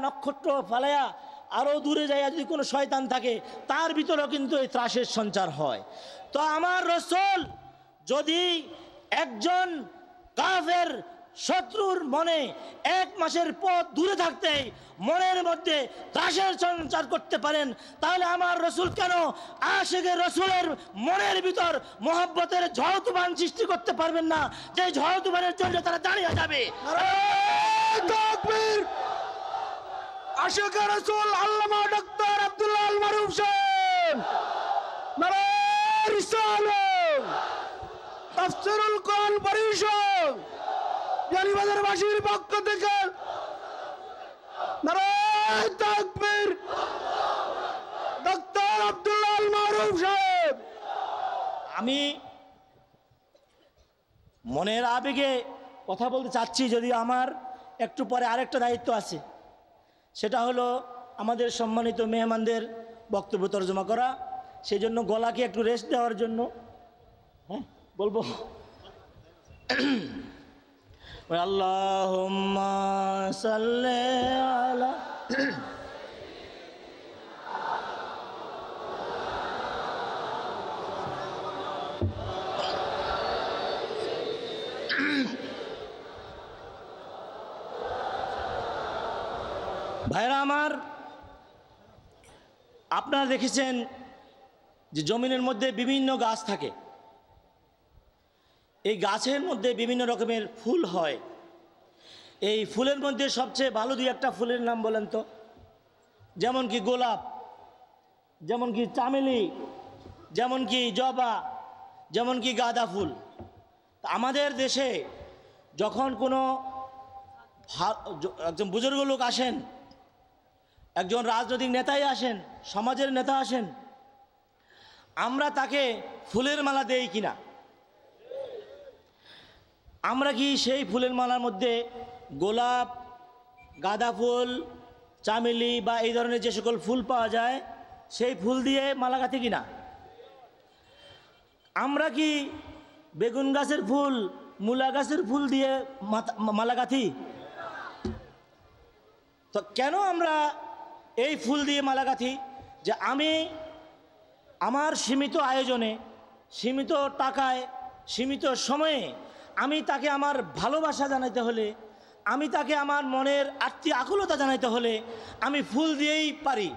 নক্ষত্র ফালাইয়া আরও দূরে যাইয়া যদি কোনো শয়তান থাকে তার ভিতরেও কিন্তু এই ত্রাসের সঞ্চার হয়। তো আমার রাসূল যদি একজন কাফের শত্রুর মনে 1 মাসের পথ দূরে থাকতেই মনের মধ্যে ত্রাসের সঞ্চার করতে পারেন, তাহলে আমার রাসূল কেন আশিকে রাসূলের মনের ভিতর মহব্বতের ঝড় তুফান সৃষ্টি করতে পারবেন না, যে ঝড় তুফানের জন্য তারা দাঁড়িয়ে যাবে। তাকবীর। আশিকে রাসূল আল্লামা ডক্টর আব্দুল্লাহ আল মারুফ সাহেব, নারায়ে রিসালাত। তাফসীরুল কোরআন পরিষদ বিয়ানীবাজারবাসীর পক্ষ থেকে নারায়ে তাকবীর। ডক্টর আব্দুল্লাহ আল মারুফ সাহেব। আমি মনের আবেগে কথা বলতে চাচ্ছি, যদি আমার একটু পরে আরেকটা দায়িত্ব আছে, সেটা হলো আমাদের সম্মানিত মেহমানদের বক্তব্য তর্জমা করা। সেই জন্য গলাকে একটু রেস্ট দেওয়ার জন্য হ্যাঁ বলবো আল্লাহুম্মা সাল্লি আলা ভাইরা আমার, আপনারা দেখেছেন যে জমিনের মধ্যে বিভিন্ন গাছ থাকে, এই গাছের মধ্যে বিভিন্ন রকমের ফুল হয়। এই ফুলের মধ্যে সবচেয়ে ভালো 2-1টা ফুলের নাম বলেন তো। যেমন কি গোলাপ, যেমন কি চামেলি, যেমন কি জবা, যেমন কি গাঁদা ফুল। আমাদের দেশে যখন কোনো একজন বুজুর্গ লোক আসেন, একজন রাজনৈতিক নেতাই আসেন, সমাজের নেতা আসেন, আমরা তাকে ফুলের মালা দেই কিনা? আমরা কি সেই ফুলের মালার মধ্যে গোলাপ, গাঁদা ফুল, চামেলি বা এই ধরনের যে সকল ফুল পাওয়া যায় সেই ফুল দিয়ে মালা গাঁথি কিনা? আমরা কি বেগুন গাছের ফুল, মূলা গাছের ফুল দিয়ে মালা গাঁথি? তো কেন আমরা এই ফুল দিয়ে মালা গাঁথি? যে আমি আমার সীমিত আয়োজনে, সীমিত টাকায়, সীমিত সময়ে আমি তাকে আমার ভালোবাসা জানাইতে হলে, আমি তাকে আমার মনের আকুলতা জানাইতে হলে আমি ফুল দিয়েই পারি,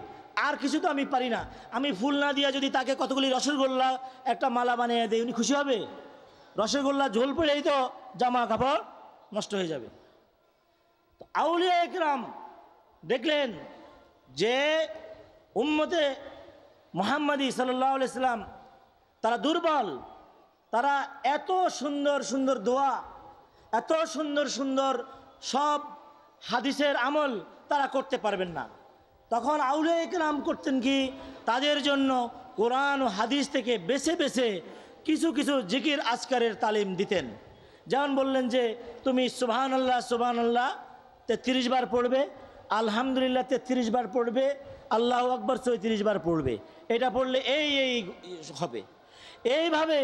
আর কিছু তো আমি পারি না। আমি ফুল না দিয়ে যদি তাকে কতগুলি রসগোল্লা একটা মালা বানিয়ে দেয়, উনি খুশি হবে? রসগোল্লা ঝোল পড়েই তো জামা কাপড় নষ্ট হয়ে যাবে। তো আউলিয়া একরাম দেখলেন যে উম্মতে মুহাম্মাদি সাল্লাল্লাহু আলাইহি সাল্লাম তারা দুর্বল, তারা এত সুন্দর সুন্দর দোয়া, এত সুন্দর সুন্দর সব হাদিসের আমল তারা করতে পারবেন না। তখন আউলিয়া ইকরাম করতেন কি, তাদের জন্য কোরআন ও হাদিস থেকে বেছে বেছে কিছু কিছু জিকির আজকারের তালিম দিতেন। যেমন বললেন যে তুমি সুবহানাল্লাহ সুবহানাল্লাহ 33 বার পড়বে, আলহামদুলিল্লাহ 33 বার পড়বে, আল্লাহু আকবার 34 বার পড়বে। এটা পড়লে এই হবে। এইভাবে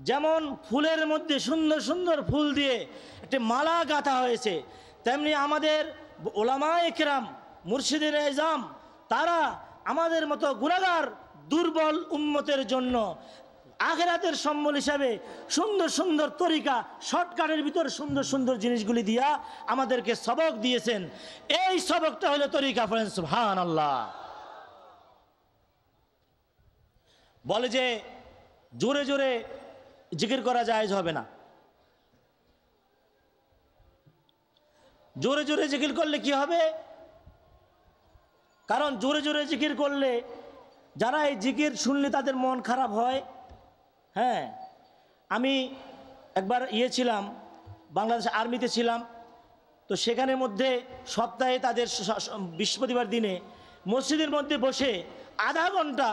যেমন ফুলের মধ্যে সুন্দর সুন্দর ফুল দিয়ে একটি মালা গাঁথা হয়েছে, তেমনি আমাদের ওলামায়ে কেরাম, মুর্শিদের এজাম, তারা আমাদের মতো গুনাহগার দুর্বল উম্মতের জন্য আখিরাতের সম্বল হিসাবে সুন্দর সুন্দর তরিকা, শর্টকাটের ভিতর সুন্দর সুন্দর জিনিসগুলি দিয়া আমাদেরকে সবক দিয়েছেন। এই সবকটা হলো তরিকা। পড়েন সুবহানাল্লাহ। বলে যে জোরে জোরে জিকির করা জায়েজ হবে না। জোরে জোরে জিকির করলে কি হবে? কারণ জোরে জোরে জিকির করলে যারা এই জিকির শুনলে তাদের মন খারাপ হয়। হ্যাঁ, আমি একবার ছিলাম, বাংলাদেশ আর্মিতে ছিলাম। তো সেখানের মধ্যে সপ্তাহে তাদের বৃহস্পতিবার দিনে মসজিদের মধ্যে বসে আধা ঘন্টা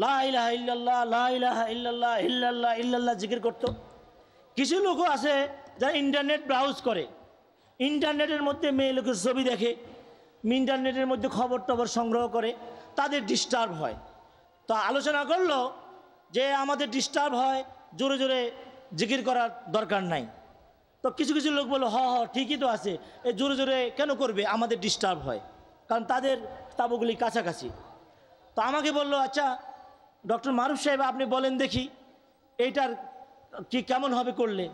লা ইলাহা ইল্লাল্লাহ, লা ইলাহা ইল্লাল্লাহ, ইল্লাল্লাহ ইল্লাল্লাহ জিকির করত। কিছু লোকও আছে যারা ইন্টারনেট ব্রাউজ করে, ইন্টারনেটের মধ্যে মেয়ে লোকের ছবি দেখে, ইন্টারনেটের মধ্যে খবর টবর সংগ্রহ করে, তাদের ডিস্টার্ব হয়। তো আলোচনা করলো যে আমাদের ডিস্টার্ব হয়, জোরে জোরে জিকির করার দরকার নাই। তো কিছু কিছু লোক বললো ঠিকই তো আছে, এই জোরে জোরে কেন করবে, আমাদের ডিস্টার্ব হয়, কারণ তাদের তাঁবুগুলি কাছাকাছি। তো আমাকে বললো, আচ্ছা ডক্টর মারুফ সাহেব আপনি বলেন দেখি এইটার কি কেমন হবে করলে।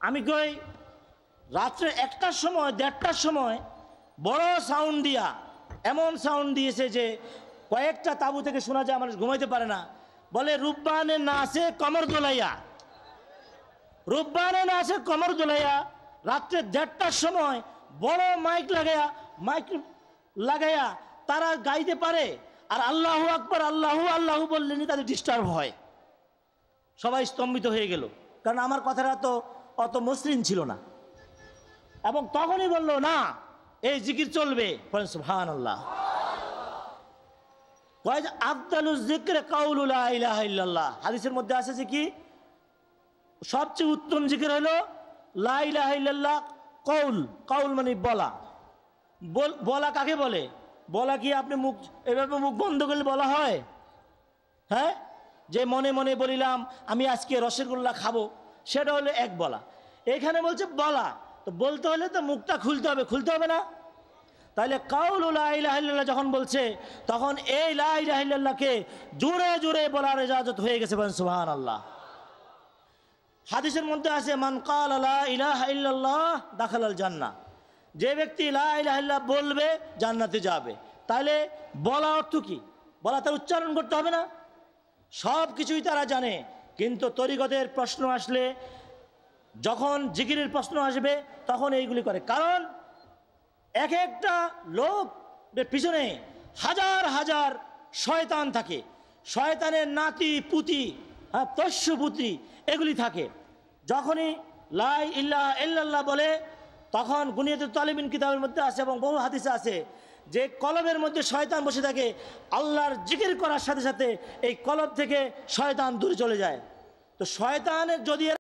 আমি কই রাত্রে 1টার সময় 1:30টার সময় বড় সাউন্ড দিয়া, এমন সাউন্ড দিয়েছে যে কয়েকটা তাঁবু থেকে শোনা যায়, মানুষ ঘুমাইতে পারে না। বলে রুব্বানে নাচে কমর দোলাইয়া, রুব্বানে নাচে কমর দোলাইয়া, রাত্রে 1:30টার সময় বড় মাইক লাগাইয়া তারা গাইতে পারে, আর আল্লাহু আকবার আল্লাহু আল্লাহু বললেনি তাদের ডিস্টার্ব হয়। সবাই স্তম্ভিত হয়ে গেল, কারণ আমার কথাটা তো অত মসৃণ ছিল না। এবং তখনই বলল, না এই জিকির চলবে। সুবহানাল্লাহ। কয় যে আফদালুজ যিকরে কাউলু লা ইলাহা ইল্লাল্লাহ, হাদিসের মধ্যে আছে যে কি সবচেয়ে উত্তম জিকির হলো লা ইলাহা ইল্লাল্লাহ। কাউল মানে বলা। বলা কাকে বলে? বলা কি আপনি মুখ এভাবে মুখ বন্ধ করলে বলা হয়? হ্যাঁ, যে মনে মনে বলিলাম আমি আজকে রসগোল্লা খাবো, সেটা হলো এক বলা। এখানে বলছে বলা, তো বলতে হলে তো মুখটা খুলতে হবে না? তাহলে কাউল লা ইলাহা ইল্লাল্লাহ যখন বলছে, তখন এই লা ইলাহা ইল্লাল্লাহকে জোরে জোরে বলার ইজাজত হয়ে গেছে। বলেন সুবহানাল্লাহ। হাদিসের মধ্যে আছে মান ক্বালা লা ইলাহা ইল্লাল্লাহ দাখালাল জান্নাহ, যে ব্যক্তি লা ইলাহা ইল্লাল্লাহ বলবে জান্নাতে যাবে। তাহলে বলা অর্থ কি? বলা তার উচ্চারণ করতে হবে না? সব কিছুই তারা জানে, কিন্তু তরিকতের প্রশ্ন আসলে, যখন জিকিরের প্রশ্ন আসবে তখন এইগুলি করে। কারণ এক একটা লোকের পিছনে হাজার হাজার শয়তান থাকে, শয়তানের নাতি পুতি, তস্য পুত্রী এগুলি থাকে। যখনই লা ইলাহা ইল্লাল্লাহ বলে, তখন গুনিয়াতুত তালিবিন কিতাবের মধ্যে আছে এবং বহু হাদিসে আছে যে কলবের মধ্যে শয়তান বসে থাকে, আল্লাহর জিকির করার সাথে সাথে এই কলব থেকে শয়তান দূরে চলে যায়। তো শয়তানের যদি